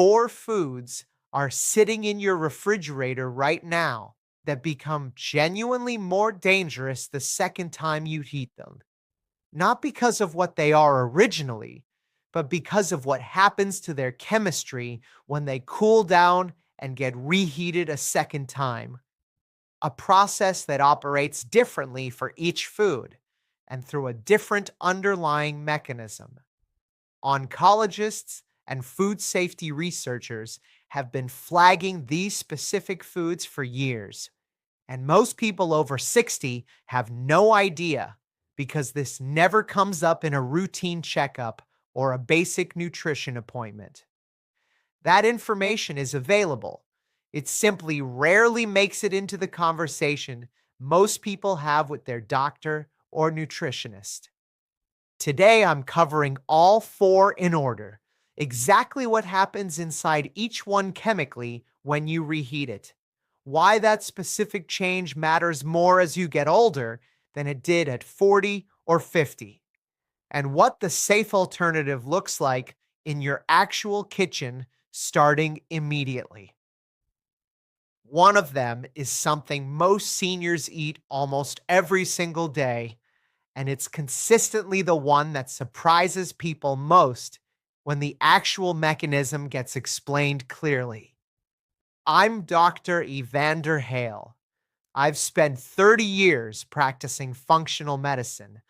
4 foods are sitting in your refrigerator right now that become genuinely more dangerous the second time you heat them. Not because of what they are originally, but because of what happens to their chemistry when they cool down and get reheated a second time. A process that operates differently for each food and through a different underlying mechanism. Oncologists and food safety researchers have been flagging these specific foods for years, and most people over 60 have no idea because this never comes up in a routine checkup or a basic nutrition appointment. That information is available. It simply rarely makes it into the conversation most people have with their doctor or nutritionist. Today, I'm covering all 4 in order, exactly what happens inside each one chemically when you reheat it, why that specific change matters more as you get older than it did at 40 or 50, and what the safe alternative looks like in your actual kitchen starting immediately. One of them is something most seniors eat almost every single day, and it's consistently the one that surprises people most when the actual mechanism gets explained clearly. I'm Dr. Evander Hale. I've spent 30 years practicing functional medicine,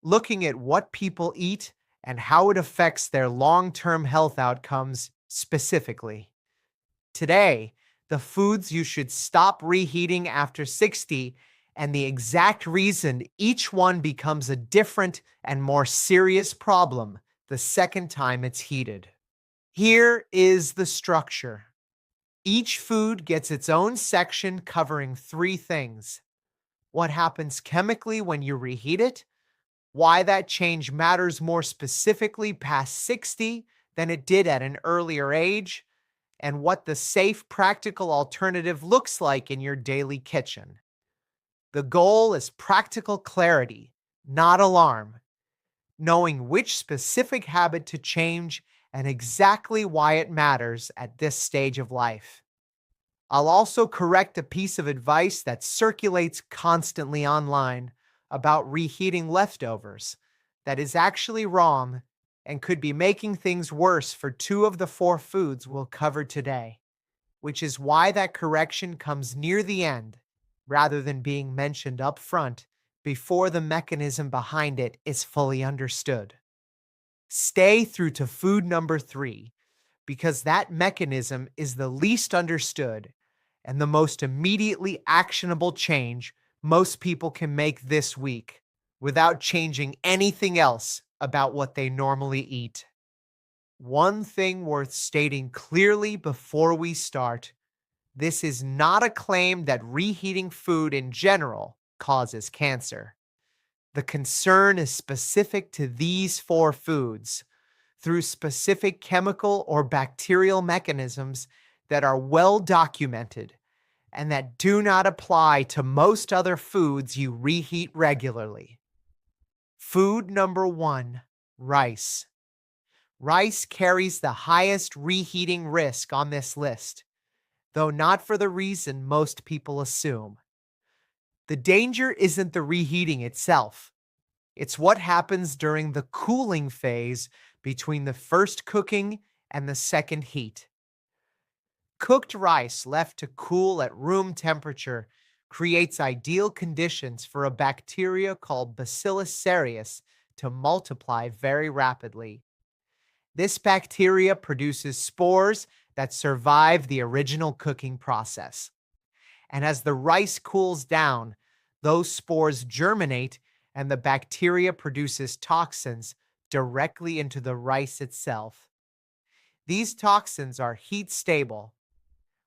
looking at what people eat and how it affects their long-term health outcomes specifically. Today, the foods you should stop reheating after 60 and the exact reason each one becomes a different and more serious problem the second time it's heated. Here is the structure. Each food gets its own section covering 3 things: what happens chemically when you reheat it, why that change matters more specifically past 60 than it did at an earlier age, and what the safe, practical alternative looks like in your daily kitchen. The goal is practical clarity, not alarm, knowing which specific habit to change and exactly why it matters at this stage of life. I'll also correct a piece of advice that circulates constantly online about reheating leftovers that is actually wrong and could be making things worse for 2 of the 4 foods we'll cover today, which is why that correction comes near the end rather than being mentioned up front before the mechanism behind it is fully understood. Stay through to food number 3 because that mechanism is the least understood and the most immediately actionable change most people can make this week without changing anything else about what they normally eat. One thing worth stating clearly before we start: this is not a claim that reheating food in general causes cancer. The concern is specific to these 4 foods through specific chemical or bacterial mechanisms that are well documented and that do not apply to most other foods you reheat regularly. Food number 1, rice. Rice carries the highest reheating risk on this list, though not for the reason most people assume. The danger isn't the reheating itself. It's what happens during the cooling phase between the first cooking and the second heat. Cooked rice left to cool at room temperature creates ideal conditions for a bacteria called Bacillus cereus to multiply very rapidly. This bacteria produces spores that survive the original cooking process. And as the rice cools down, those spores germinate and the bacteria produces toxins directly into the rice itself. These toxins are heat stable.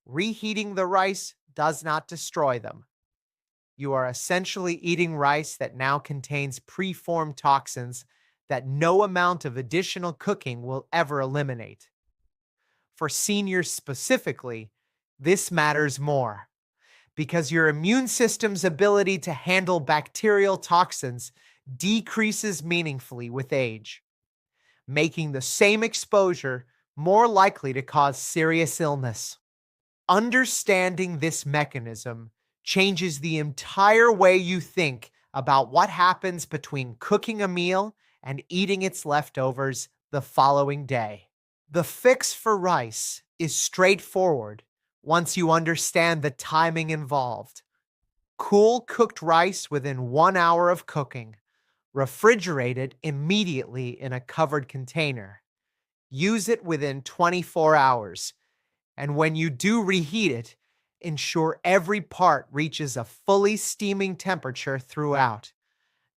Reheating the rice does not destroy them. You are essentially eating rice that now contains preformed toxins that no amount of additional cooking will ever eliminate. For seniors specifically, this matters more because your immune system's ability to handle bacterial toxins decreases meaningfully with age, making the same exposure more likely to cause serious illness. Understanding this mechanism changes the entire way you think about what happens between cooking a meal and eating its leftovers the following day. The fix for rice is straightforward once you understand the timing involved. Cool cooked rice within 1 hour of cooking. Refrigerate it immediately in a covered container. Use it within 24 hours. And when you do reheat it, ensure every part reaches a fully steaming temperature throughout,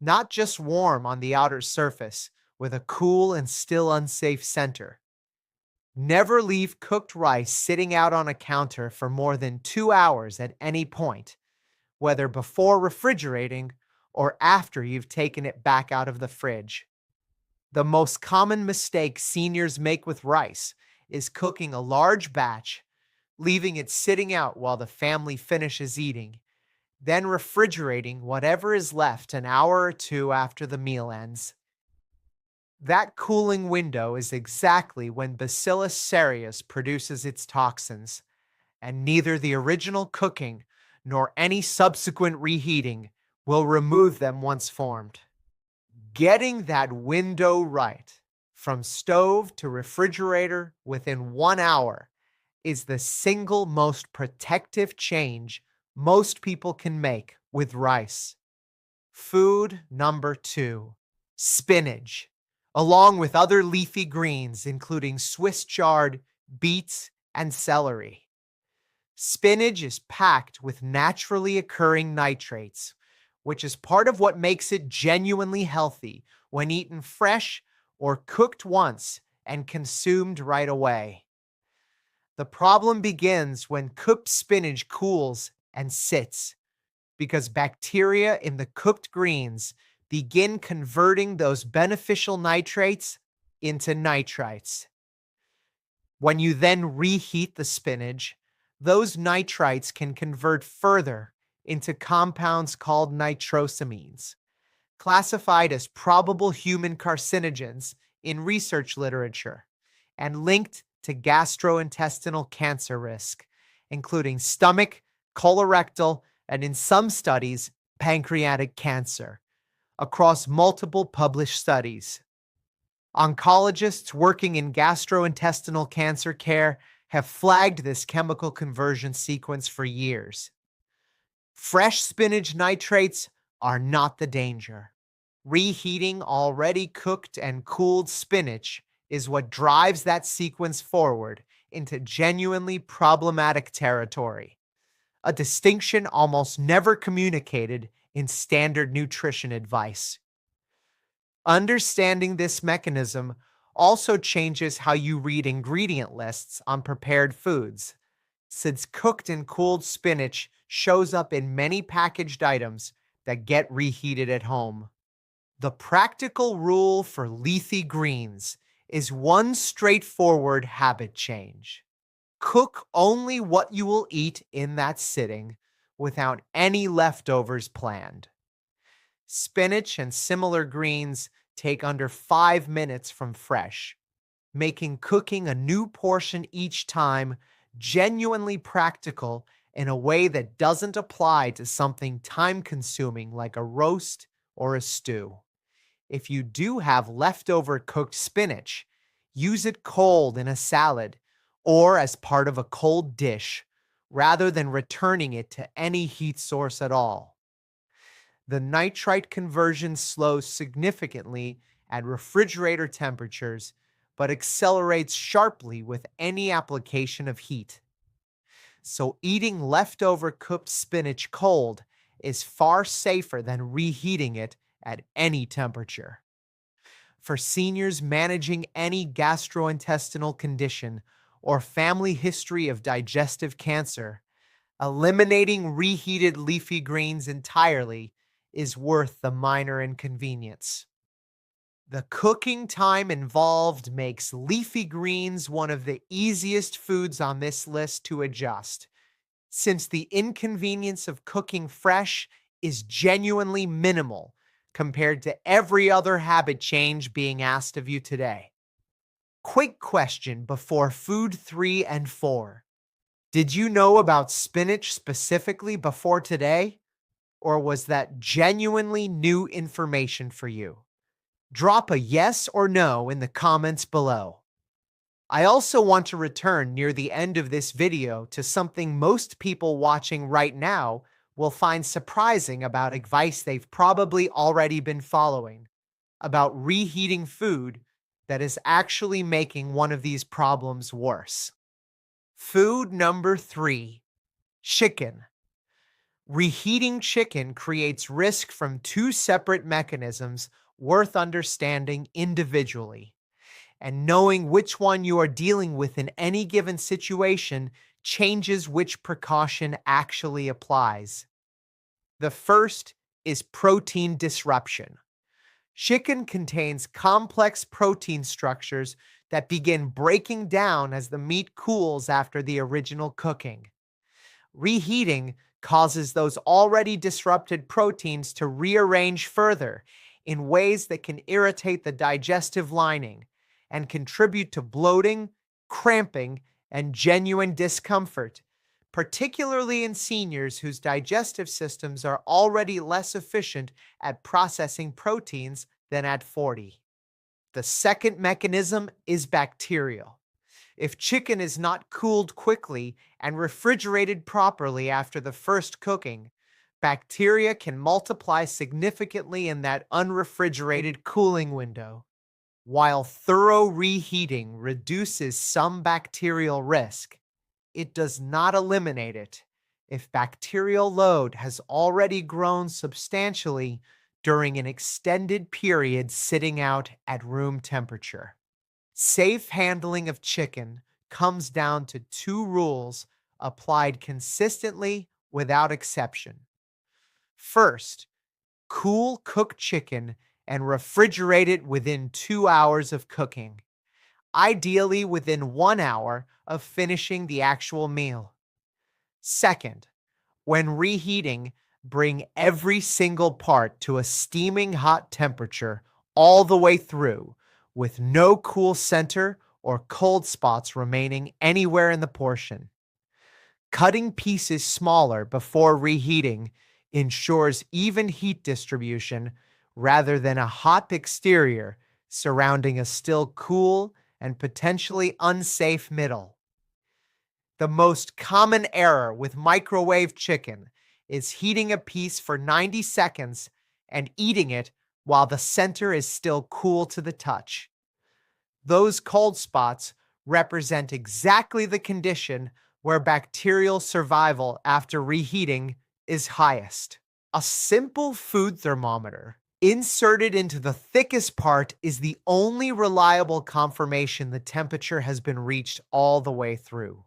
not just warm on the outer surface with a cool and still unsafe center. Never leave cooked rice sitting out on a counter for more than 2 hours at any point, whether before refrigerating or after you've taken it back out of the fridge. The most common mistake seniors make with rice is cooking a large batch, leaving it sitting out while the family finishes eating, then refrigerating whatever is left an hour or two after the meal ends. That cooling window is exactly when Bacillus cereus produces its toxins, and neither the original cooking nor any subsequent reheating will remove them once formed. Getting that window right, from stove to refrigerator within 1 hour, is the single most protective change most people can make with rice. Food number 2, spinach, along with other leafy greens, including Swiss chard, beets, and celery. Spinach is packed with naturally occurring nitrates, which is part of what makes it genuinely healthy when eaten fresh or cooked once and consumed right away. The problem begins when cooked spinach cools and sits, because bacteria in the cooked greens begin converting those beneficial nitrates into nitrites. When you then reheat the spinach, those nitrites can convert further into compounds called nitrosamines, classified as probable human carcinogens in research literature and linked to gastrointestinal cancer risk, including stomach, colorectal, and in some studies, pancreatic cancer, across multiple published studies. Oncologists working in gastrointestinal cancer care have flagged this chemical conversion sequence for years. Fresh spinach nitrates are not the danger. Reheating already cooked and cooled spinach is what drives that sequence forward into genuinely problematic territory, a distinction almost never communicated in standard nutrition advice. Understanding this mechanism also changes how you read ingredient lists on prepared foods, since cooked and cooled spinach shows up in many packaged items that get reheated at home. The practical rule for leafy greens is one straightforward habit change. Cook only what you will eat in that sitting without any leftovers planned. Spinach and similar greens take under 5 minutes from fresh, making cooking a new portion each time genuinely practical in a way that doesn't apply to something time-consuming like a roast or a stew. If you do have leftover cooked spinach, use it cold in a salad or as part of a cold dish, rather than returning it to any heat source at all. The nitrite conversion slows significantly at refrigerator temperatures, but accelerates sharply with any application of heat. So eating leftover cooked spinach cold is far safer than reheating it at any temperature. For seniors managing any gastrointestinal condition or family history of digestive cancer, eliminating reheated leafy greens entirely is worth the minor inconvenience. The cooking time involved makes leafy greens one of the easiest foods on this list to adjust, since the inconvenience of cooking fresh is genuinely minimal compared to every other habit change being asked of you today. Quick question before food 3 and 4. Did you know about spinach specifically before today? Or was that genuinely new information for you? Drop a yes or no in the comments below. I also want to return near the end of this video to something most people watching right now will find surprising about advice they've probably already been following about reheating food that is actually making one of these problems worse. Food number 3, chicken. Reheating chicken creates risk from two separate mechanisms worth understanding individually. And knowing which one you are dealing with in any given situation changes which precaution actually applies. The first is protein disruption. Chicken contains complex protein structures that begin breaking down as the meat cools after the original cooking. Reheating causes those already disrupted proteins to rearrange further in ways that can irritate the digestive lining and contribute to bloating, cramping, and genuine discomfort, particularly in seniors whose digestive systems are already less efficient at processing proteins than at 40. The second mechanism is bacterial. If chicken is not cooled quickly and refrigerated properly after the first cooking, bacteria can multiply significantly in that unrefrigerated cooling window. While thorough reheating reduces some bacterial risk, it does not eliminate it if bacterial load has already grown substantially during an extended period sitting out at room temperature. Safe handling of chicken comes down to two rules applied consistently without exception. First, cool cooked chicken and refrigerate it within 2 hours of cooking, ideally within 1 hour of finishing the actual meal. Second, when reheating, bring every single part to a steaming hot temperature all the way through, with no cool center or cold spots remaining anywhere in the portion. Cutting pieces smaller before reheating ensures even heat distribution rather than a hot exterior surrounding a still cool and potentially unsafe middle. The most common error with microwave chicken is heating a piece for 90 seconds and eating it while the center is still cool to the touch. Those cold spots represent exactly the condition where bacterial survival after reheating is highest. A simple food thermometer inserted into the thickest part is the only reliable confirmation the temperature has been reached all the way through.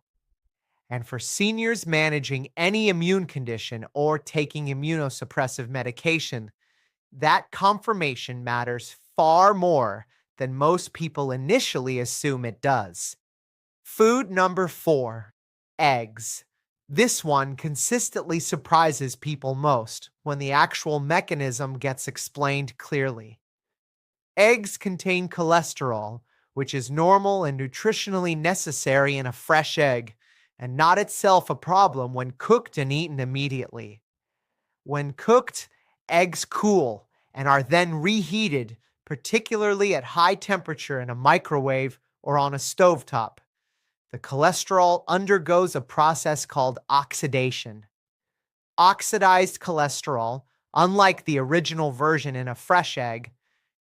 And for seniors managing any immune condition or taking immunosuppressive medication, that confirmation matters far more than most people initially assume it does. Food number 4, eggs. This one consistently surprises people most when the actual mechanism gets explained clearly. Eggs contain cholesterol, which is normal and nutritionally necessary in a fresh egg, and not itself a problem when cooked and eaten immediately. When cooked, eggs cool and are then reheated, particularly at high temperature in a microwave or on a stovetop. The cholesterol undergoes a process called oxidation. Oxidized cholesterol, unlike the original version in a fresh egg,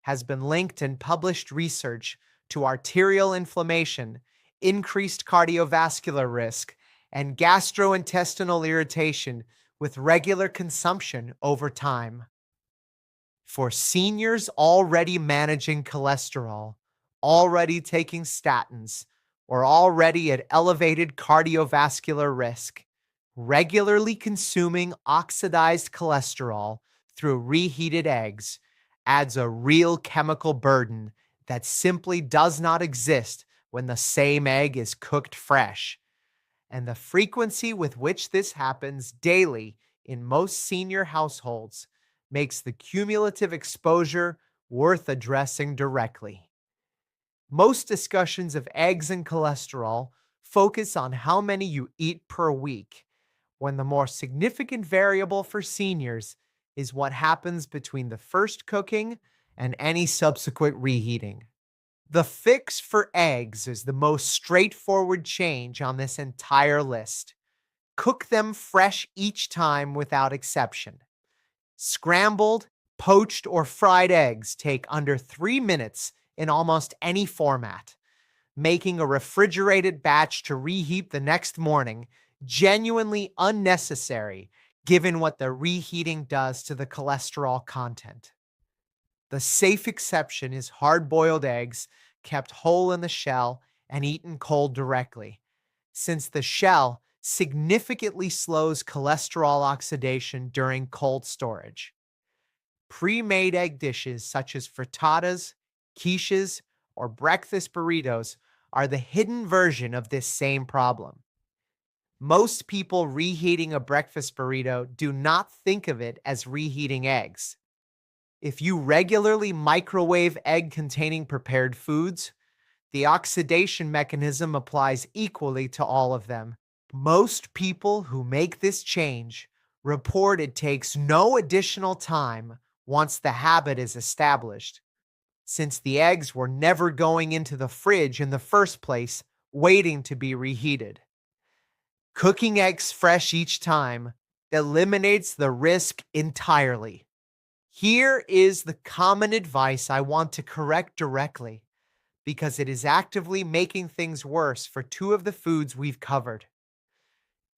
has been linked in published research to arterial inflammation, increased cardiovascular risk, and gastrointestinal irritation with regular consumption over time. For seniors already managing cholesterol, already taking statins, or already at elevated cardiovascular risk, regularly consuming oxidized cholesterol through reheated eggs adds a real chemical burden that simply does not exist when the same egg is cooked fresh. And the frequency with which this happens daily in most senior households makes the cumulative exposure worth addressing directly. Most discussions of eggs and cholesterol focus on how many you eat per week, when the more significant variable for seniors is what happens between the first cooking and any subsequent reheating. The fix for eggs is the most straightforward change on this entire list. Cook them fresh each time without exception. Scrambled, poached, or fried eggs take under 3 minutes in almost any format, making a refrigerated batch to reheat the next morning genuinely unnecessary given what the reheating does to the cholesterol content. The safe exception is hard-boiled eggs kept whole in the shell and eaten cold directly, since the shell significantly slows cholesterol oxidation during cold storage. Pre-made egg dishes such as frittatas, quiches, or breakfast burritos are the hidden version of this same problem. Most people reheating a breakfast burrito do not think of it as reheating eggs. If you regularly microwave egg-containing prepared foods, the oxidation mechanism applies equally to all of them. Most people who make this change report it takes no additional time once the habit is established, since the eggs were never going into the fridge in the first place, waiting to be reheated. Cooking eggs fresh each time eliminates the risk entirely. Here is the common advice I want to correct directly, because it is actively making things worse for two of the foods we've covered.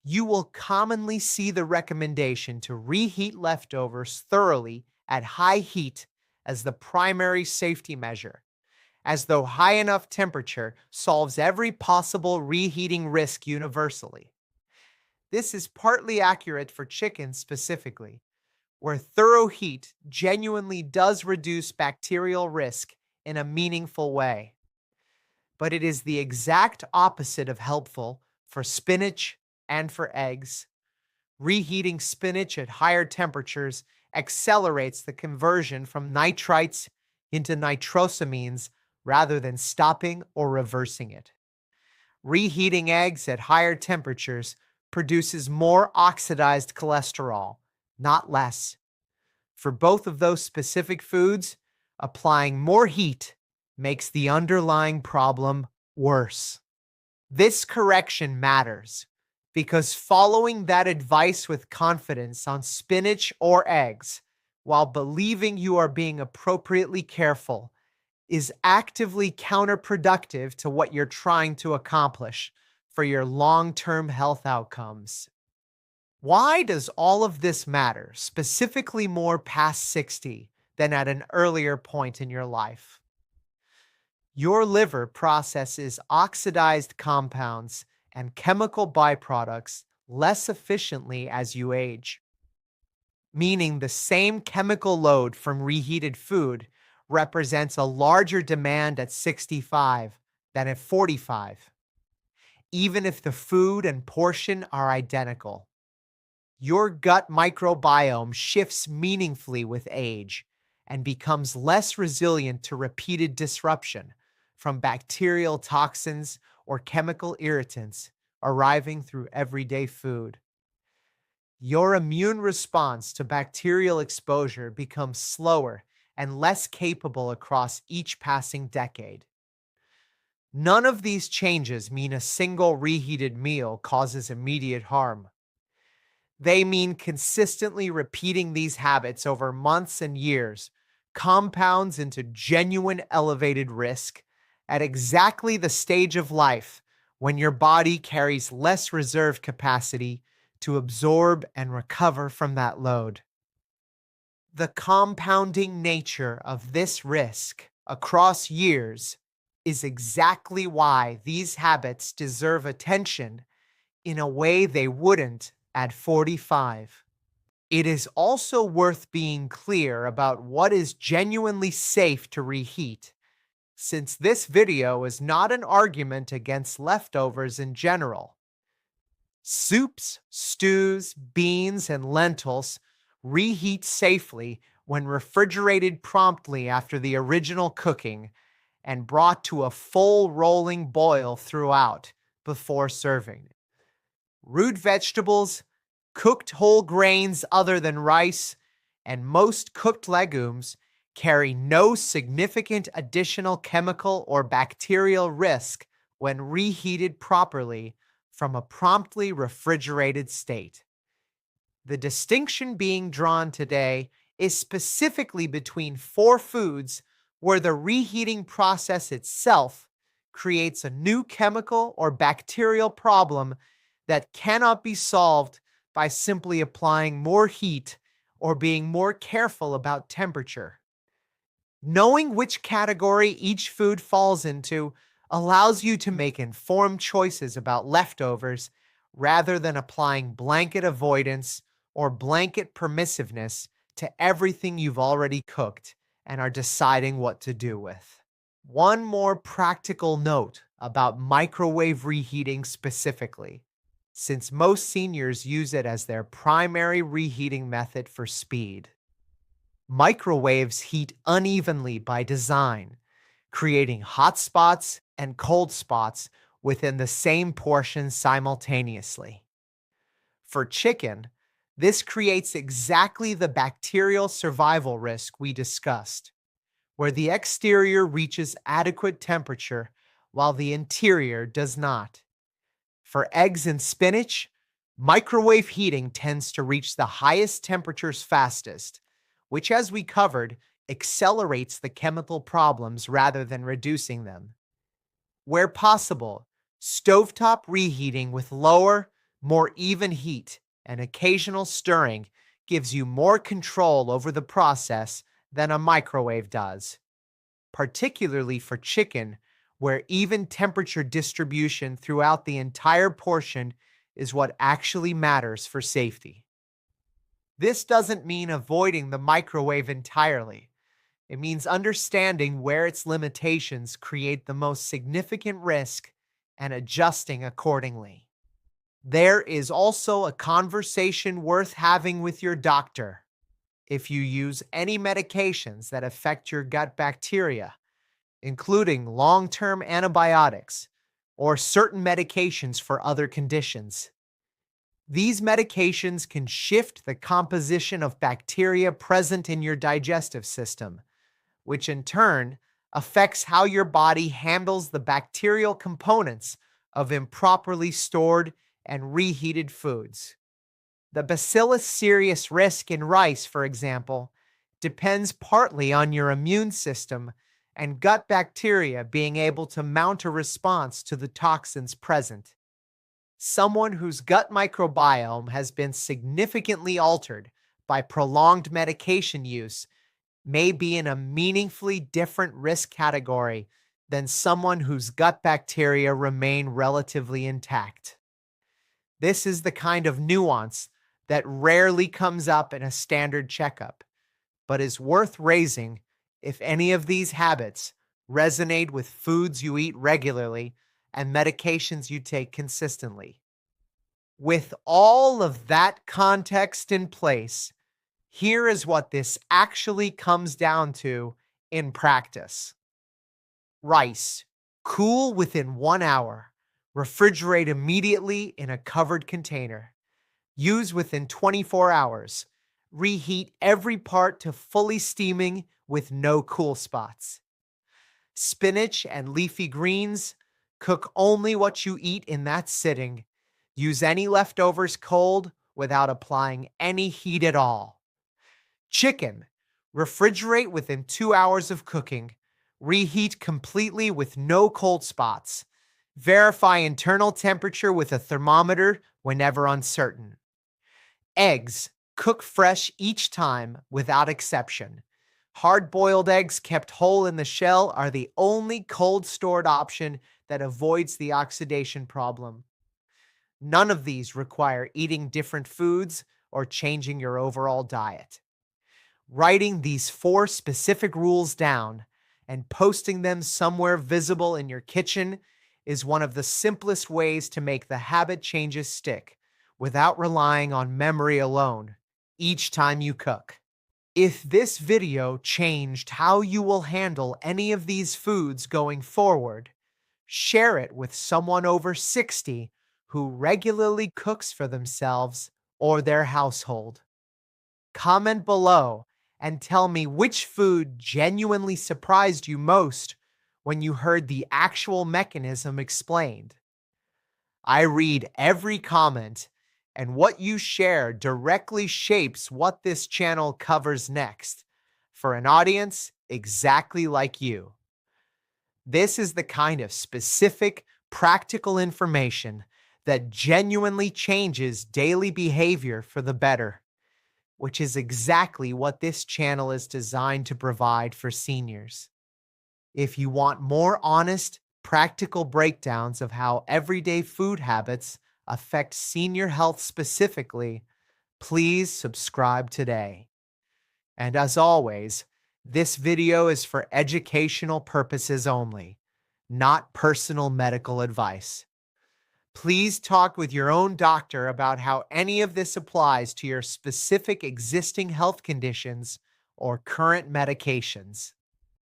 You will commonly see the recommendation to reheat leftovers thoroughly at high heat as the primary safety measure, as though high enough temperature solves every possible reheating risk universally. This is partly accurate for chicken specifically, where thorough heat genuinely does reduce bacterial risk in a meaningful way. But it is the exact opposite of helpful for spinach and for eggs. Reheating spinach at higher temperatures accelerates the conversion from nitrites into nitrosamines rather than stopping or reversing it. Reheating eggs at higher temperatures produces more oxidized cholesterol, not less. For both of those specific foods, applying more heat makes the underlying problem worse. This correction matters because following that advice with confidence on spinach or eggs, while believing you are being appropriately careful, is actively counterproductive to what you're trying to accomplish for your long-term health outcomes. Why does all of this matter, specifically more past 60 than at an earlier point in your life? Your liver processes oxidized compounds and chemical byproducts less efficiently as you age, meaning the same chemical load from reheated food represents a larger demand at 65 than at 45, even if the food and portion are identical. Your gut microbiome shifts meaningfully with age and becomes less resilient to repeated disruption from bacterial toxins or chemical irritants arriving through everyday food. Your immune response to bacterial exposure becomes slower and less capable across each passing decade. None of these changes mean a single reheated meal causes immediate harm. They mean consistently repeating these habits over months and years compounds into genuine elevated risk at exactly the stage of life when your body carries less reserve capacity to absorb and recover from that load. The compounding nature of this risk across years is exactly why these habits deserve attention in a way they wouldn't at 45. It is also worth being clear about what is genuinely safe to reheat, since this video is not an argument against leftovers in general. Soups, stews, beans, and lentils reheat safely when refrigerated promptly after the original cooking, and brought to a full rolling boil throughout before serving. Root vegetables, cooked whole grains other than rice, and most cooked legumes carry no significant additional chemical or bacterial risk when reheated properly from a promptly refrigerated state. The distinction being drawn today is specifically between four foods where the reheating process itself creates a new chemical or bacterial problem that cannot be solved by simply applying more heat or being more careful about temperature. Knowing which category each food falls into allows you to make informed choices about leftovers rather than applying blanket avoidance or blanket permissiveness to everything you've already cooked and are deciding what to do with. One more practical note about microwave reheating specifically, since most seniors use it as their primary reheating method for speed. Microwaves heat unevenly by design, creating hot spots and cold spots within the same portion simultaneously. For chicken, this creates exactly the bacterial survival risk we discussed, where the exterior reaches adequate temperature while the interior does not. For eggs and spinach, microwave heating tends to reach the highest temperatures fastest, which, as we covered, accelerates the chemical problems rather than reducing them. Where possible, stovetop reheating with lower, more even heat and occasional stirring gives you more control over the process than a microwave does, particularly for chicken, where even temperature distribution throughout the entire portion is what actually matters for safety. This doesn't mean avoiding the microwave entirely. It means understanding where its limitations create the most significant risk and adjusting accordingly. There is also a conversation worth having with your doctor. If you use any medications that affect your gut bacteria, including long-term antibiotics or certain medications for other conditions, these medications can shift the composition of bacteria present in your digestive system, which in turn affects how your body handles the bacterial components of improperly stored and reheated foods. The Bacillus cereus risk in rice, for example, depends partly on your immune system and gut bacteria being able to mount a response to the toxins present. Someone whose gut microbiome has been significantly altered by prolonged medication use may be in a meaningfully different risk category than someone whose gut bacteria remain relatively intact. This is the kind of nuance that rarely comes up in a standard checkup, but is worth raising if any of these habits resonate with foods you eat regularly and medications you take consistently. With all of that context in place, here is what this actually comes down to in practice. Rice, cool within 1 hour. Refrigerate immediately in a covered container. Use within 24 hours. Reheat every part to fully steaming with no cool spots. Spinach and leafy greens, cook only what you eat in that sitting. Use any leftovers cold without applying any heat at all. Chicken, refrigerate within 2 hours of cooking. Reheat completely with no cold spots. Verify internal temperature with a thermometer whenever uncertain. Eggs, cook fresh each time without exception. Hard-boiled eggs kept whole in the shell are the only cold-stored option that avoids the oxidation problem. None of these require eating different foods or changing your overall diet. Writing these 4 specific rules down and posting them somewhere visible in your kitchen is one of the simplest ways to make the habit changes stick without relying on memory alone each time you cook. If this video changed how you will handle any of these foods going forward, share it with someone over 60 who regularly cooks for themselves or their household. Comment below and tell me which food genuinely surprised you most when you heard the actual mechanism explained. I read every comment, and what you share directly shapes what this channel covers next for an audience exactly like you. This is the kind of specific, practical information that genuinely changes daily behavior for the better, which is exactly what this channel is designed to provide for seniors. If you want more honest, practical breakdowns of how everyday food habits affect senior health specifically, please subscribe today. And as always, this video is for educational purposes only, not personal medical advice. Please talk with your own doctor about how any of this applies to your specific existing health conditions or current medications.